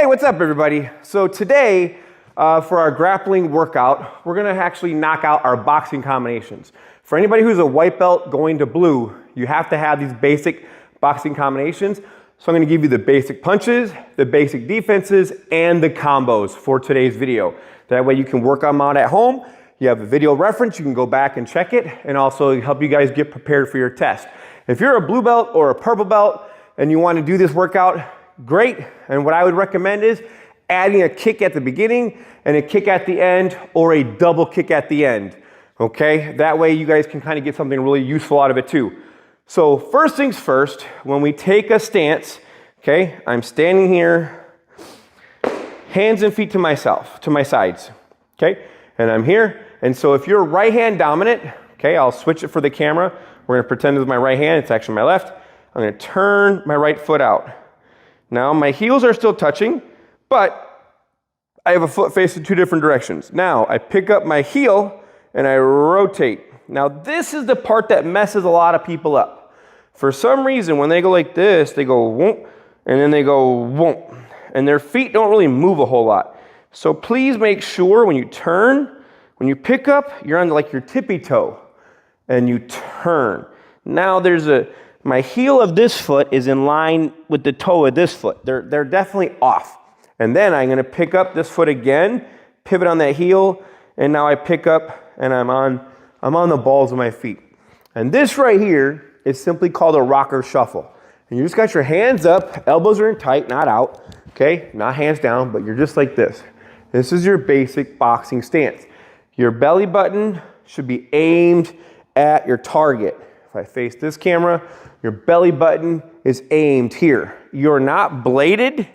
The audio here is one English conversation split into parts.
what's up everybody? So today, for our grappling workout, we're gonna actually knock out our boxing combinations. For anybody who's a white belt going to blue, you have to have these basic boxing combinations. So I'm gonna give you the basic punches, the basic defenses, and the combos for today's video. That way you can work them out at home. You have a video reference, you can go back and check it, and also help you guys get prepared for your test. If you're a blue belt or a purple belt and you wanna do this workout, great. And what I would recommend is adding a kick at the beginning and a kick at the end, or a double kick at the end, okay? That way you guys can kind of get something really useful out of it too. So first things first, when we take a stance, okay, I'm standing here, hands and feet to myself, to my sides, okay? And I'm here, and so if you're right hand dominant, okay, I'll switch it for the camera. We're gonna pretend it's my right hand, it's actually my left. I'm gonna turn my right foot out. Now my heels are still touching, but I have a foot facing two different directions. Now I pick up my heel and I rotate. Now this is the part that messes a lot of people up. For some reason, when they go like this, they go whoop, and then they go whoop, and their feet don't really move a whole lot. So please make sure when you turn, when you pick up, you're on like your tippy toe, and you turn. Now my heel of this foot is in line with the toe of this foot. They're definitely off. And then I'm gonna pick up this foot again, pivot on that heel, and now I pick up and I'm on the balls of my feet. And this right here is simply called a rocker shuffle. And you just got your hands up, elbows are in tight, not out, okay? Not hands down, but you're just like this. This is your basic boxing stance. Your belly button should be aimed at your target. If I face this camera, your belly button is aimed here. You're not bladed,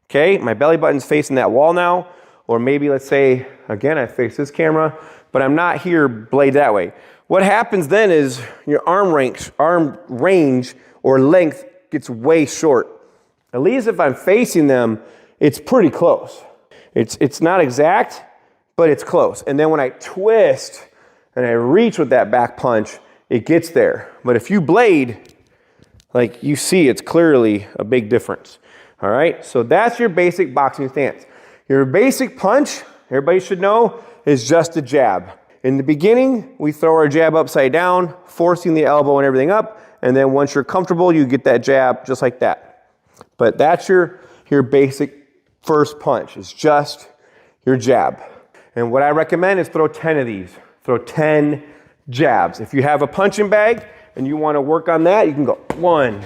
okay? My belly button's facing that wall now, or maybe let's say, again, I face this camera, but I'm not here blade that way. What happens then is your arm range or length gets way short. At least if I'm facing them, it's pretty close. It's not exact, but it's close. And then when I twist and I reach with that back punch, it gets there. But if you blade, like you see, it's clearly a big difference. All right, so that's your basic boxing stance. Your basic punch, everybody should know, is just a jab. In the beginning, we throw our jab upside down, forcing the elbow and everything up, and then once you're comfortable, you get that jab just like that. But that's your basic first punch, is just your jab. And what I recommend is throw 10 of these. Throw 10 jabs. If you have a punching bag and you want to work on that, you can go 1,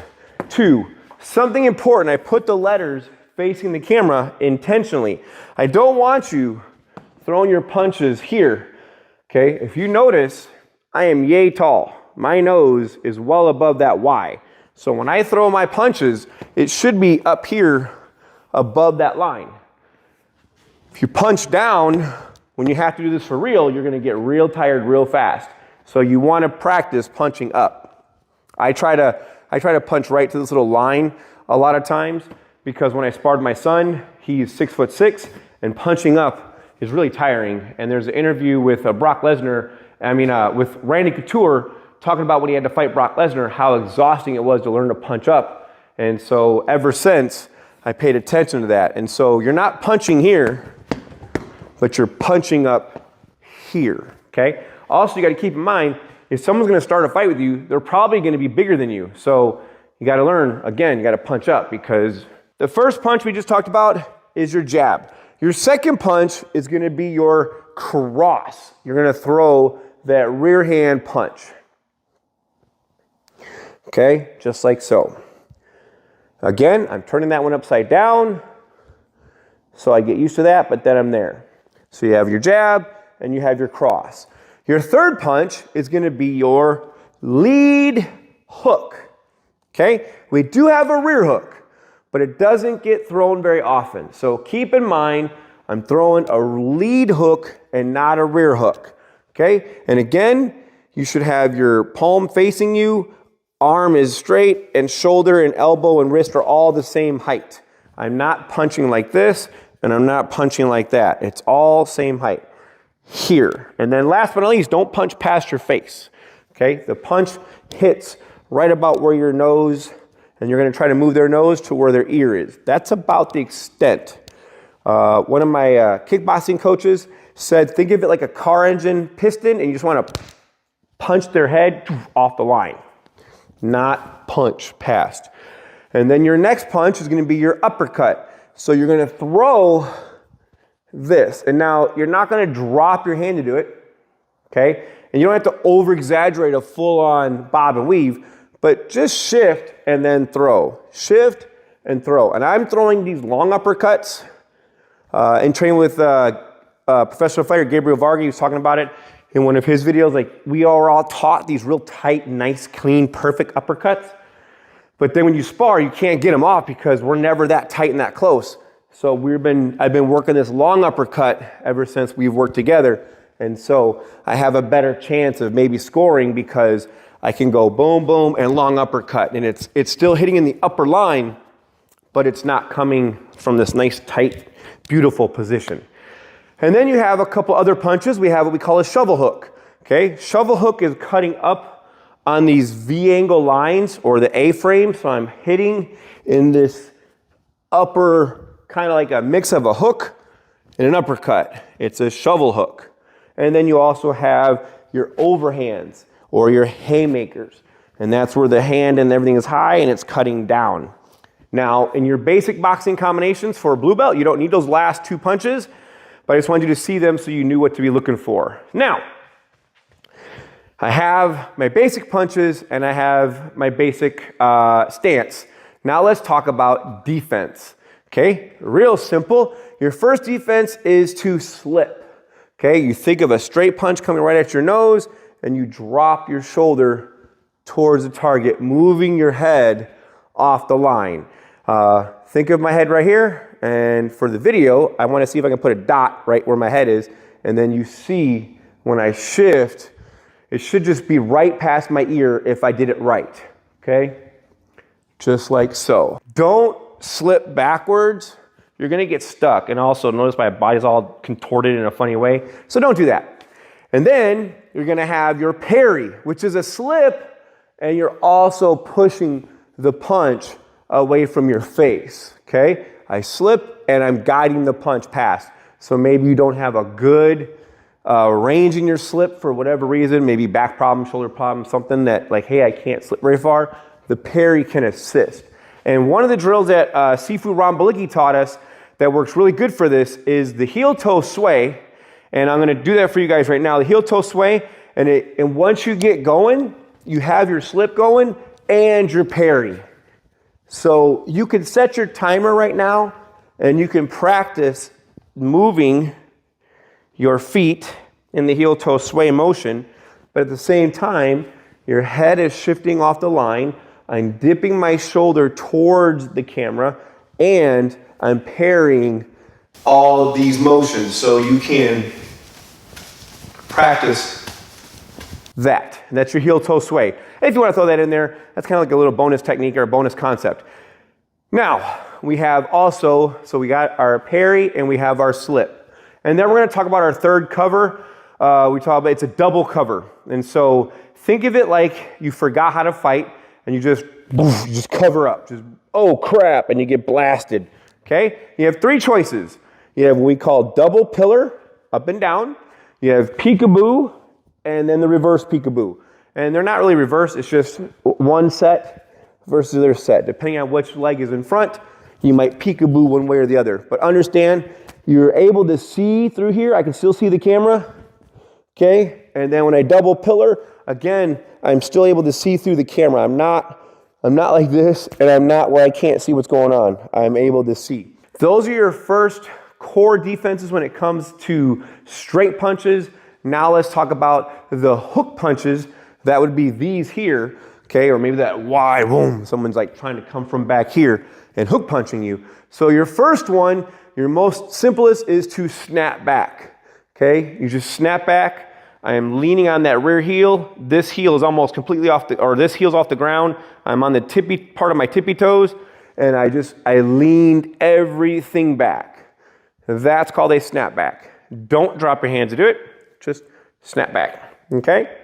2. Something important, I put the letters facing the camera intentionally. I don't want you throwing your punches here, okay? If you notice, I am yay tall. My nose is well above that Y. So when I throw my punches, it should be up here above that line. If you punch down, when you have to do this for real, you're gonna get real tired real fast. So you wanna practice punching up. I try to punch right to this little line a lot of times, because when I sparred my son, he's 6'6", and punching up is really tiring. And there's an interview with with Randy Couture, talking about when he had to fight Brock Lesnar, how exhausting it was to learn to punch up. And so ever since, I paid attention to that. And so you're not punching here, but you're punching up here, okay? Also, you gotta keep in mind, if someone's gonna start a fight with you, they're probably gonna be bigger than you. So you gotta learn, again, you gotta punch up, because the first punch we just talked about is your jab. Your second punch is gonna be your cross. You're gonna throw that rear hand punch. Okay, just like so. Again, I'm turning that one upside down, so I get used to that, but then I'm there. So you have your jab and you have your cross. Your third punch is gonna be your lead hook, okay? We do have a rear hook, but it doesn't get thrown very often. So keep in mind, I'm throwing a lead hook and not a rear hook, okay? And again, you should have your palm facing you, arm is straight, and shoulder and elbow and wrist are all the same height. I'm not punching like this, and I'm not punching like that. It's all same height here. And then last but not least, don't punch past your face, okay? The punch hits right about where your nose, and you're gonna try to move their nose to where their ear is. That's about the extent One of my kickboxing coaches said, think of it like a car engine piston, and you just want to punch their head off the line, not punch past. And then your next punch is going to be your uppercut. So you're going to throw this. And now you're not going to drop your hand to do it, okay? And you don't have to over-exaggerate a full-on bob and weave, but just shift and then throw. Shift and throw. And I'm throwing these long uppercuts and training with professional fighter Gabriel Varga. He was talking about it in one of his videos. Like, we are all taught these real tight, nice, clean, perfect uppercuts. But then when you spar, you can't get them off because we're never that tight and that close. So I've been working this long uppercut ever since we've worked together. And so I have a better chance of maybe scoring because I can go boom, boom, and long uppercut. And it's still hitting in the upper line, but it's not coming from this nice, tight, beautiful position. And then you have a couple other punches. We have what we call a shovel hook. Okay, shovel hook is cutting up on these V-angle lines or the A-frame. So I'm hitting in this upper, kind of like a mix of a hook and an uppercut. It's a shovel hook. And then you also have your overhands or your haymakers. And that's where the hand and everything is high and it's cutting down. Now, in your basic boxing combinations for a blue belt, you don't need those last two punches, but I just wanted you to see them so you knew what to be looking for. Now, I have my basic punches and I have my basic stance. Now let's talk about defense. Okay, real simple. Your first defense is to slip. Okay, you think of a straight punch coming right at your nose and you drop your shoulder towards the target, moving your head off the line. Think of my head right here, and for the video, I want to see if I can put a dot right where my head is, and then you see when I shift, it should just be right past my ear if I did it right, okay? Just like so. Don't slip backwards. You're gonna get stuck, and also notice my body's all contorted in a funny way, so don't do that. And then you're gonna have your parry, which is a slip, and you're also pushing the punch away from your face, okay? I slip and I'm guiding the punch past. So maybe you don't have a good range in your slip for whatever reason, maybe back problem, shoulder problem, something that like, hey, I can't slip very far. The parry can assist. And one of the drills that Sifu Ron Balicki taught us that works really good for this is the heel toe sway. And I'm gonna do that for you guys right now. The heel toe sway, and once you get going, you have your slip going and your parry. So you can set your timer right now and you can practice moving your feet in the heel toe sway motion, but at the same time, your head is shifting off the line. I'm dipping my shoulder towards the camera and I'm parrying all of these motions so you can practice that. And that's your heel toe sway. And if you want to throw that in there, that's kind of like a little bonus technique or a bonus concept. Now, we have also, so we got our parry and we have our slip. And then we're going to talk about our third cover. We talk about it's a double cover. And so think of it like you forgot how to fight and you just cover up. Just, oh crap, and you get blasted. Okay? You have three choices. You have what we call double pillar, up and down. You have peekaboo, and then the reverse peekaboo. And they're not really reverse, it's just one set versus the other set. Depending on which leg is in front, you might peekaboo one way or the other. But understand, you're able to see through here. I can still see the camera, okay? And then when I double pillar, again, I'm still able to see through the camera. I'm not like this, and I'm not where I can't see what's going on. I'm able to see. Those are your first core defenses when it comes to straight punches. Now let's talk about the hook punches. That would be these here, okay? Or maybe that wide, boom, someone's like trying to come from back here and hook punching you. So your first one, your most simplest is to snap back, okay? You just snap back. I am leaning on that rear heel. This heel is almost completely off this heel's off the ground. I'm on the tippy part of my tippy toes, and I leaned everything back. That's called a snap back. Don't drop your hands to do it. Just snap back, okay?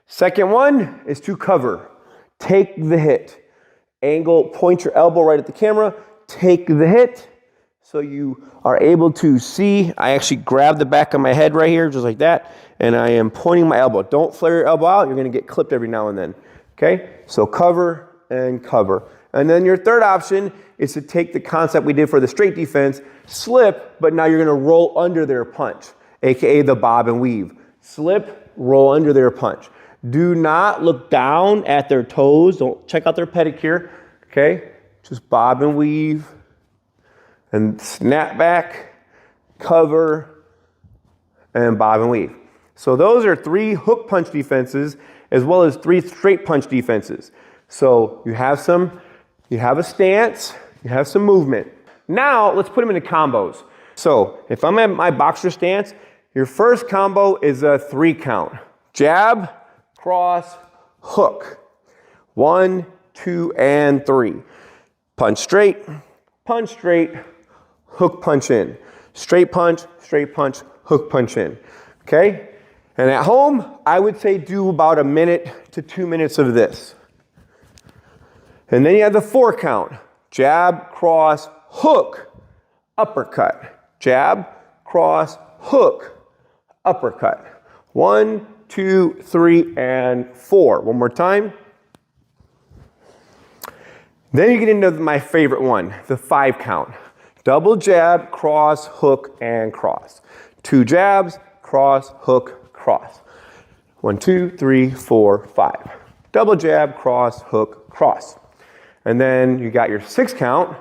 Second one is to cover. Take the hit. Angle, point your elbow right at the camera. Take the hit. so you are able to see. I actually grab the back of my head right here, just like that, and I am pointing my elbow. Don't flare your elbow out. You're going to get clipped every now and then. Okay? So cover and cover. And then your third option is to take the concept we did for the straight defense, slip, but now you're going to roll under their punch, aka the bob and weave. Slip, roll under their punch. Do not look down at their toes. Don't check out their pedicure. Okay? Just bob and weave and snap back, cover, and bob and weave. So those are 3 hook punch defenses as well as 3 straight punch defenses. So you have a stance, you have some movement. Now let's put them into combos. So if I'm at my boxer stance, your first combo is a 3 count. Jab, cross, hook. 1, 2, and 3. Punch straight, hook punch in. Straight punch, hook punch in. Okay? And at home, I would say do about 1 minute to 2 minutes of this. And then you have the 4 count. Jab, cross, hook, uppercut. Jab, cross, hook, uppercut. 1, 2, 3, and 4. One more time. Then you get into my favorite one, the 5 count. Double jab, cross, hook, and cross. 2 jabs, cross, hook, cross. 1, 2, 3, 4, 5. Double jab, cross, hook, cross. And then you got your 6 count.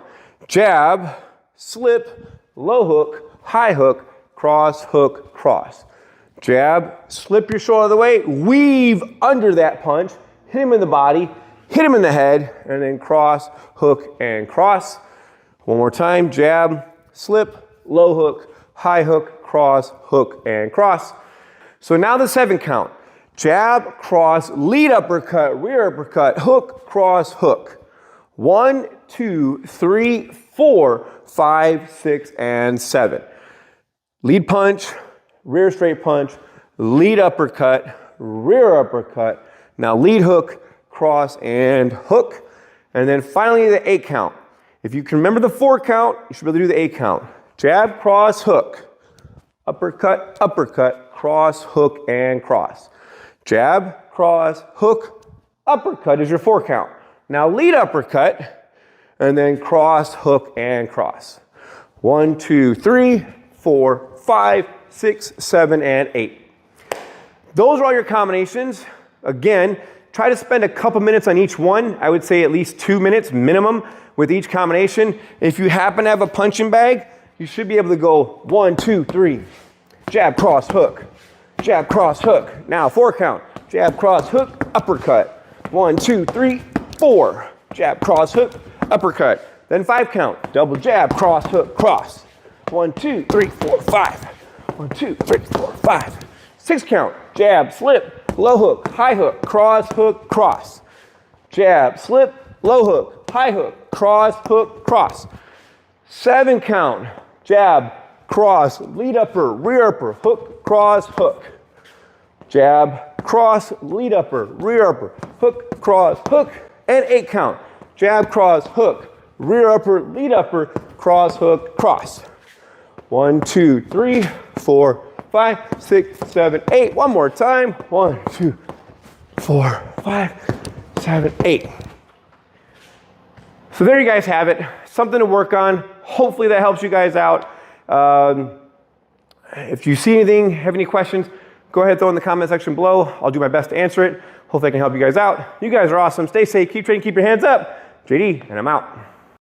Jab, slip, low hook, high hook, cross, hook, cross. Jab, slip your shoulder the way, weave under that punch, hit him in the body, hit him in the head, and then cross, hook, and cross. One more time, jab, slip, low hook, high hook, cross, hook, and cross. So now the 7 count. Jab, cross, lead uppercut, rear uppercut, hook, cross, hook. 1, 2, 3, 4, 5, 6, and 7. Lead punch, rear straight punch, lead uppercut, rear uppercut. Now lead hook, cross, and hook. And then finally the 8 count. If you can remember the 4 count, you should be able to do the 8 count. Jab, cross, hook. Uppercut, uppercut, cross, hook, and cross. Jab, cross, hook, uppercut is your 4 count. Now lead uppercut, and then cross, hook, and cross. 1, 2, 3, 4, 5, 6, 7, and 8. Those are all your combinations. Again, try to spend a couple minutes on each one. I would say at least 2 minutes minimum with each combination. If you happen to have a punching bag, you should be able to go 1, 2, 3. Jab, cross, hook. Jab, cross, hook. Now 4 count. Jab, cross, hook, uppercut. 1, 2, 3, 4. Jab, cross, hook, uppercut. Then 5 count. Double jab, cross, hook, cross. 1, 2, 3, 4, 5. 1, 2, 3, 4, 5. 6 count. Jab, slip, low hook, high hook, cross, hook, cross. Jab, slip, low hook, high hook, cross, hook, cross. 7 count. Jab, cross, lead upper, rear upper, hook, cross, hook. Jab, cross, lead upper, rear upper, hook, cross, hook. And 8 count. Jab, cross, hook, rear upper, lead upper, cross, hook, cross. 1, 2, 3, 4, 5, 6, 7, 8. One more time. 1, 2, 4, 5, 7, 8. So there you guys have it. Something to work on. Hopefully that helps you guys out. If you see anything, have any questions, go ahead and throw in the comment section below. I'll do my best to answer it. Hopefully I can help you guys out. You guys are awesome. Stay safe. Keep training. Keep your hands up. JD, and I'm out.